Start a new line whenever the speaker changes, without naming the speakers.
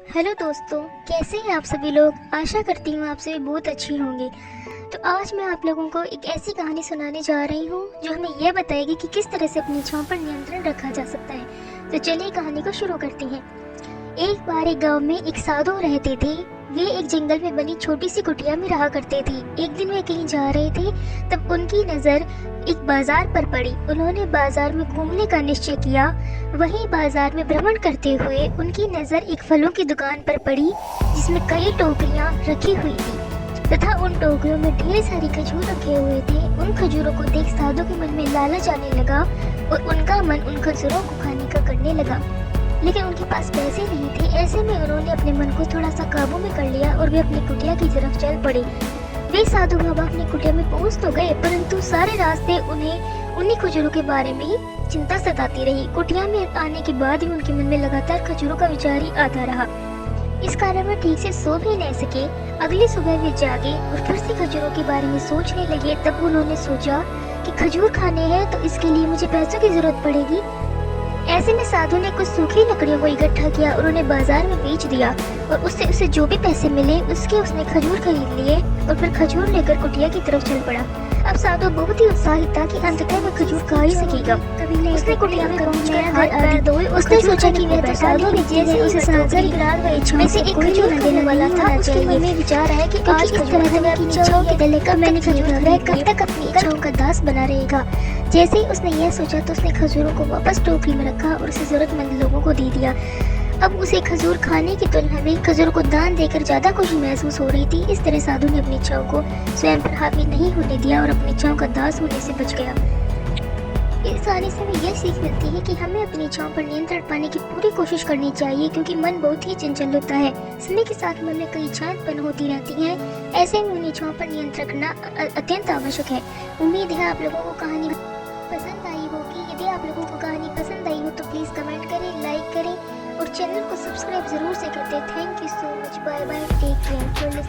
Hello दोस्तों, कैसे हैं आप सभी लोग। आशा करती हूँ आप सभी बहुत अच्छी होंगे। तो आज मैं आप लोगों को एक ऐसी कहानी सुनाने जा रही हूँ जो हमें यह बताएगी कि किस तरह से अपनी इच्छाओं पर नियंत्रण रखा जा सकता है। तो चलिए कहानी को शुरू करते हैं। एक बार एक गांव में एक साधु रहते थे। वे एक जंगल में बनी छोटी सी कुटिया में रहा करते थे। एक दिन वे कहीं जा रहे थे, तब उनकी नजर एक बाजार पर पड़ी। उन्होंने बाजार में घूमने का निश्चय किया। वहीं बाजार में भ्रमण करते हुए उनकी नजर एक फलों की दुकान पर पड़ी, जिसमें कई टोकरियां रखी हुई थी तथा उन टोकरियों में ढेर सारी खजूर रखे हुए थे। उन खजूरों को देख साधु के मन में लालच आने लगा और उनका मन उन खजूरों को खाने का करने लगा, लेकिन उनके पास पैसे नहीं थे। ऐसे में उन्होंने अपने मन को थोड़ा सा काबू में कर लिया और वे अपनी कुटिया की तरफ चल पड़े। वे साधु बाबा अपनी कुटिया में पहुंच तो गए, परंतु सारे रास्ते उन्हें उन्हीं खजूरों के बारे में ही चिंता सताती रही। कुटिया में आने के बाद भी उनके मन में लगातार खजूरों का विचार ही आता रहा। इस कारण वे ठीक से सो भी नहीं सके। अगली सुबह वे जागे और फिर से खजूरों के बारे में सोचने लगे। तब उन्होंने सोचा कि खजूर खाने हैं तो इसके लिए मुझे पैसों की जरूरत पड़ेगी। ऐसे में साधु ने कुछ सूखी लकड़ियों को इकट्ठा किया और उन्हें बाजार में बेच दिया, और उससे उसे जो भी पैसे मिले उसके उसने खजूर खरीद लिए और फिर खजूर लेकर कुटिया की तरफ चल पड़ा। अब साधु बहुत ही उत्साहित था कि अंततः वह खजूर खा ही सकेगा। उसने कुटिया में पहुंचकर हाथ पैर धोए। उसने सोचा कि वह तो साधु ने जैसे उसे सांसर गिरार वह इच्छाओं से एक खजूर देने वाला था। उसके मन में विचार आया कि आज इस तरह से वह अपनी इच्छाओं के गले कब मैंने खजूर खाया, कब तक अपनी इच्छाओं का दास बना रहेगा। जैसे ही उसने यह सोचा तो उसने खजूरों को वापस टोकरी में रखा और उसे जरूरतमंद लोगों को दे दिया। अब उसे खजूर खाने की तुलना में खजूर को दान देकर ज्यादा खुशी महसूस हो रही थी। इस तरह साधु ने अपनी इच्छाओं को स्वयं पर हावी नहीं होने दिया और अपनी इच्छाओं का दास होने से बच गया। इस कहानी से हमें यह सीख मिलती है कि हमें अपनी इच्छाओं पर नियंत्रण पाने की पूरी कोशिश करनी चाहिए, क्योंकि मन बहुत ही चंचल होता है। समय के साथ मन में कई इच्छाएं उत्पन्न होती रहती हैं। ऐसे में उन इच्छाओं पर नियंत्रण रखना अत्यंत आवश्यक है। उम्मीद है आप लोगों को कहानी पसंद आई होगी। यदि आप लोगों को कहानी पसंद आई हो तो प्लीज कमेंट करें, लाइक करें और चैनल को सब्सक्राइब जरूर से करते। Thank you so much. Bye bye, take care.